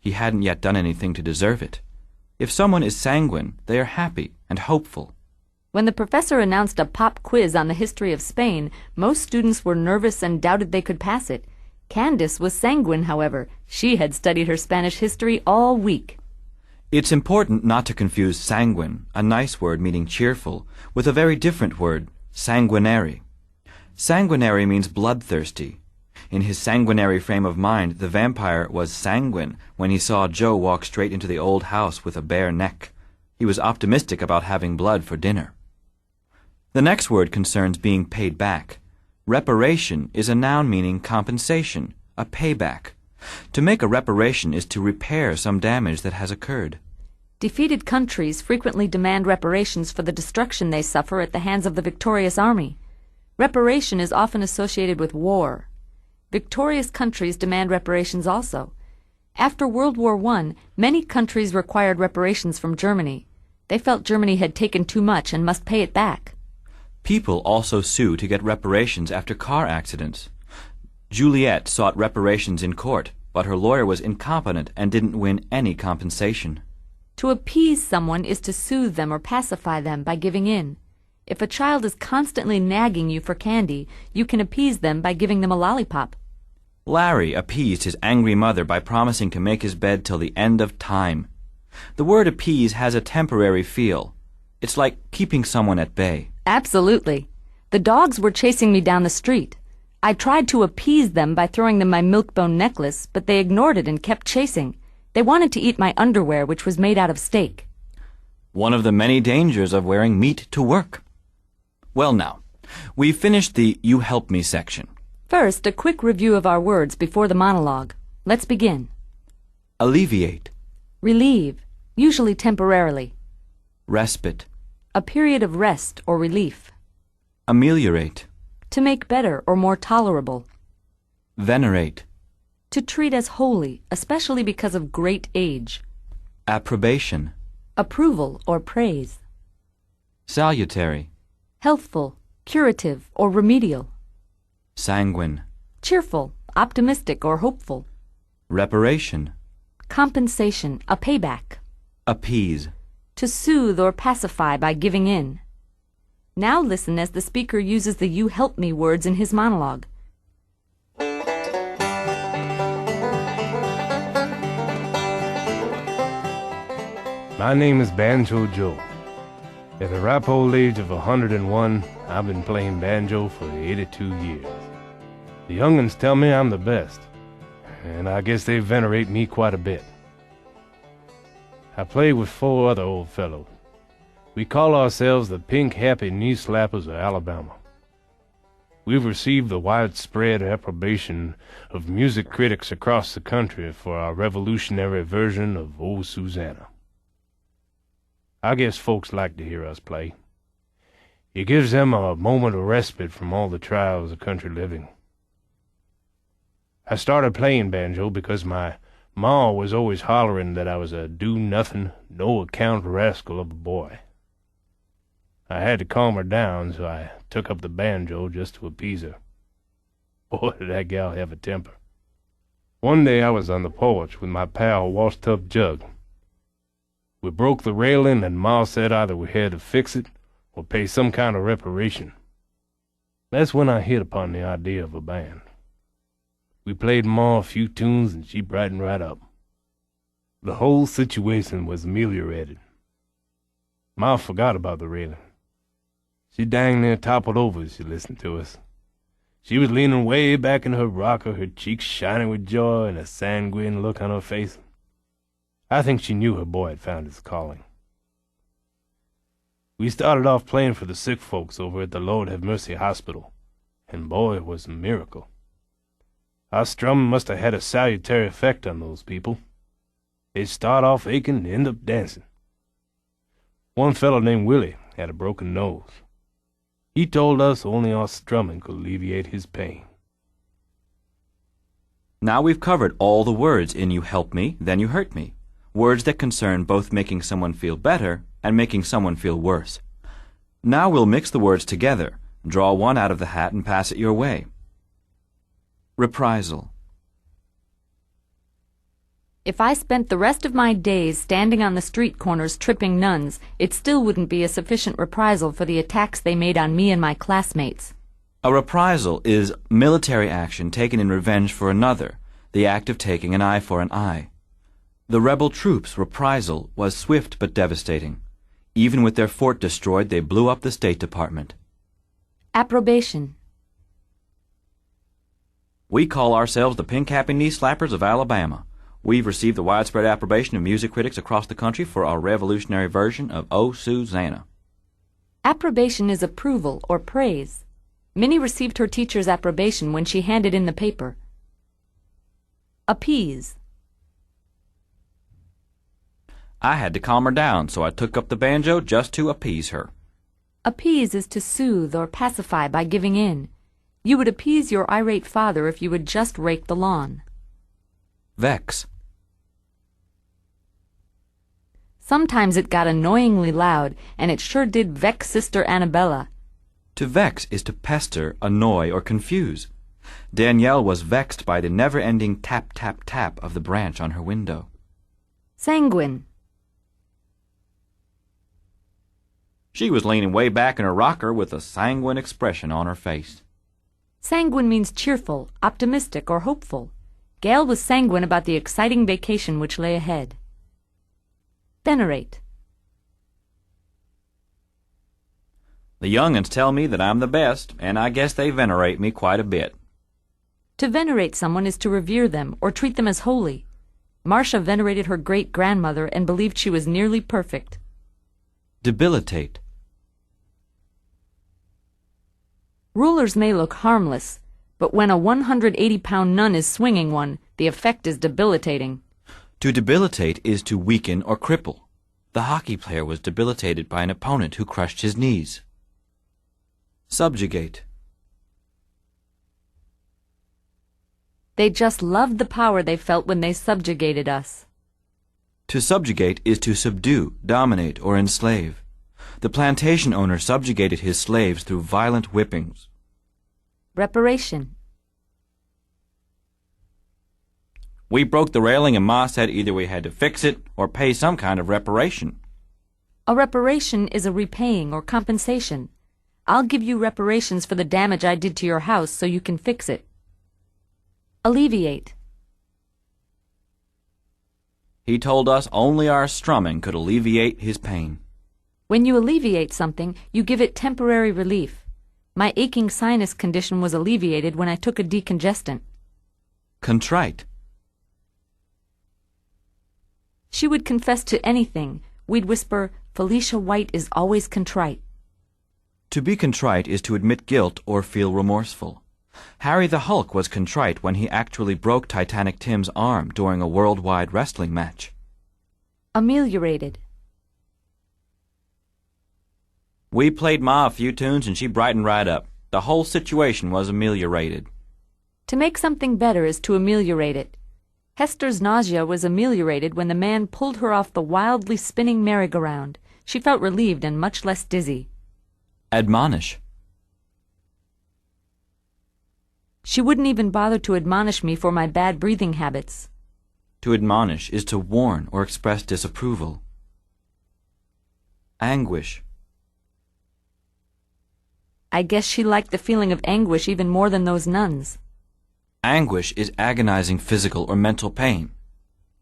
he hadn't yet done anything to deserve it. If someone is sanguine, they are happy and hopeful. When the professor announced a pop quiz on the history of Spain, most students were nervous and doubted they could pass it. Candace was sanguine, however. She had studied her Spanish history all week. It's important not to confuse sanguine, a nice word meaning cheerful, with a very different word, sanguinary. Sanguinary means bloodthirsty. In his sanguinary frame of mind, the vampire was sanguine when he saw Joe walk straight into the old house with a bare neck. He was optimistic about having blood for dinner. The next word concerns being paid back. Reparation is a noun meaning compensation, a payback. To make a reparation is to repair some damage that has occurred. Defeated countries frequently demand reparations for the destruction they suffer at the hands of the victorious army. Reparation is often associated with war. Victorious countries demand reparations also. After World War I, many countries required reparations from Germany. They felt Germany had taken too much and must pay it back. People also sue to get reparations after car accidents. Juliet sought reparations in court, but her lawyer was incompetent and didn't win any compensation. To appease someone is to soothe them or pacify them by giving in. If a child is constantly nagging you for candy, you can appease them by giving them a lollipop. Larry appeased his angry mother by promising to make his bed till the end of time. The word appease has a temporary feel. It's like keeping someone at bay. Absolutely. The dogs were chasing me down the street. I tried to appease them by throwing them my milk-bone necklace, but they ignored it and kept chasing. They wanted to eat my underwear, which was made out of steak. One of the many dangers of wearing meat to work. Well now, we've finished the You Help Me section. First, a quick review of our words before the monologue. Let's begin. Alleviate. Relieve, usually temporarily. Respite. A period of rest or relief. Ameliorate. To make better or more tolerable. Venerate. To treat as holy, especially because of great age. Approbation. Approval or praise. Salutary. Healthful, curative, or remedial. Sanguine. Cheerful, optimistic, or hopeful. Reparation. Compensation, a payback. Appease. To soothe or pacify by giving in. Now listen as the speaker uses the You Help Me words in his monologue. My name is Banjo Joe. At the ripe old age of 101, I've been playing banjo for 82 years. The young'uns tell me I'm the best, and I guess they venerate me quite a bit. I play with 4 other old fellows. We call ourselves the Pink Happy Knee Slappers of Alabama. We've received the widespread approbation of music critics across the country for our revolutionary version of O Susanna. I guess folks like to hear us play. It gives them a moment of respite from all the trials of country living. I started playing banjo because my ma was always hollering that I was a do-nothing, no-account rascal of a boy. I had to calm her down, so I took up the banjo just to appease her. Boy, did that gal have a temper. One day I was on the porch with my pal Washed-Up Jug. We broke the railing, and Ma said either we had to fix it or pay some kind of reparation. That's when I hit upon the idea of a band. We played Ma a few tunes, and she brightened right up. The whole situation was ameliorated. Ma forgot about the railing. She dang near toppled over as she listened to us. She was leaning way back in her rocker, her cheeks shining with joy and a sanguine look on her face. I think she knew her boy had found his calling. We started off playing for the sick folks over at the Lord Have Mercy Hospital, and boy, it was a miracle. Our strumming must have had a salutary effect on those people. They'd start off aching and end up dancing. One fellow named Willie had a broken nose. He told us only our strumming could alleviate his pain. Now we've covered all the words in You Help Me, Then You Hurt Me. Words that concern both making someone feel better and making someone feel worse. Now we'll mix the words together. Draw one out of the hat and pass it your way. Reprisal. If I spent the rest of my days standing on the street corners tripping nuns, it still wouldn't be a sufficient reprisal for the attacks they made on me and my classmates. A reprisal is military action taken in revenge for another, the act of taking an eye for an eye. The rebel troops' reprisal was swift but devastating. Even with their fort destroyed, they blew up the State Department. Approbation. We call ourselves the pin-capping knee-slappers of Alabama. We've received the widespread approbation of music critics across the country for our revolutionary version of O Susanna. Approbation is approval or praise. Minnie received her teacher's approbation when she handed in the paper. Appease. I had to calm her down, so I took up the banjo just to appease her. Appease is to soothe or pacify by giving in. You would appease your irate father if you would just rake the lawn. Vex. Sometimes it got annoyingly loud, and it sure did vex Sister Annabella. To vex is to pester, annoy, or confuse. Danielle was vexed by the never-ending tap-tap-tap of the branch on her window. Sanguine. She was leaning way back in her rocker with a sanguine expression on her face. Sanguine means cheerful, optimistic, or hopeful. Gail was sanguine about the exciting vacation which lay ahead. Venerate. The young'uns tell me that I'm the best, and I guess they venerate me quite a bit. To venerate someone is to revere them or treat them as holy. Marcia venerated her great-grandmother and believed she was nearly perfect. Debilitate. Rulers may look harmless, but when a 180-pound nun is swinging one, the effect is debilitating. To debilitate is to weaken or cripple. The hockey player was debilitated by an opponent who crushed his knees. Subjugate. They just loved the power they felt when they subjugated us. To subjugate is to subdue, dominate, or enslave. The plantation owner subjugated his slaves through violent whippings. Reparation. We broke the railing and Ma said either we had to fix it or pay some kind of reparation. A reparation is a repaying or compensation. I'll give you reparations for the damage I did to your house so you can fix it. Alleviate. He told us only our strumming could alleviate his pain. When you alleviate something, you give it temporary relief. My aching sinus condition was alleviated when I took a decongestant. Contrite. She would confess to anything. We'd whisper, "Felicia White is always contrite." To be contrite is to admit guilt or feel remorseful. Harry the Hulk was contrite when he actually broke Titanic Tim's arm during a worldwide wrestling match. Ameliorated. We played Ma a few tunes and she brightened right up. The whole situation was ameliorated. To make something better is to ameliorate it. Hester's nausea was ameliorated when the man pulled her off the wildly spinning merry-go-round. She felt relieved and much less dizzy. Admonish. She wouldn't even bother to admonish me for my bad breathing habits. To admonish is to warn or express disapproval. Anguish. I guess she liked the feeling of anguish even more than those nuns. Anguish is agonizing physical or mental pain.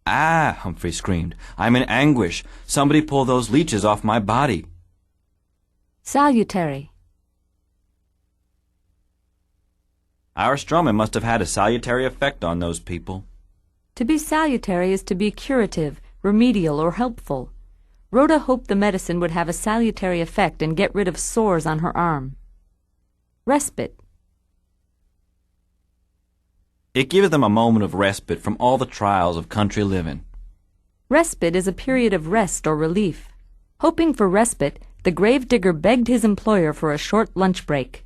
Ah, Humphrey screamed. I'm in anguish. Somebody pull those leeches off my body. Salutary. Our strumming must have had a salutary effect on those people. To be salutary is to be curative, remedial, or helpful. Rhoda hoped the medicine would have a salutary effect and get rid of sores on her arm. Respite. It gives them a moment of respite from all the trials of country living. Respite is a period of rest or relief. Hoping for respite, the gravedigger begged his employer for a short lunch break.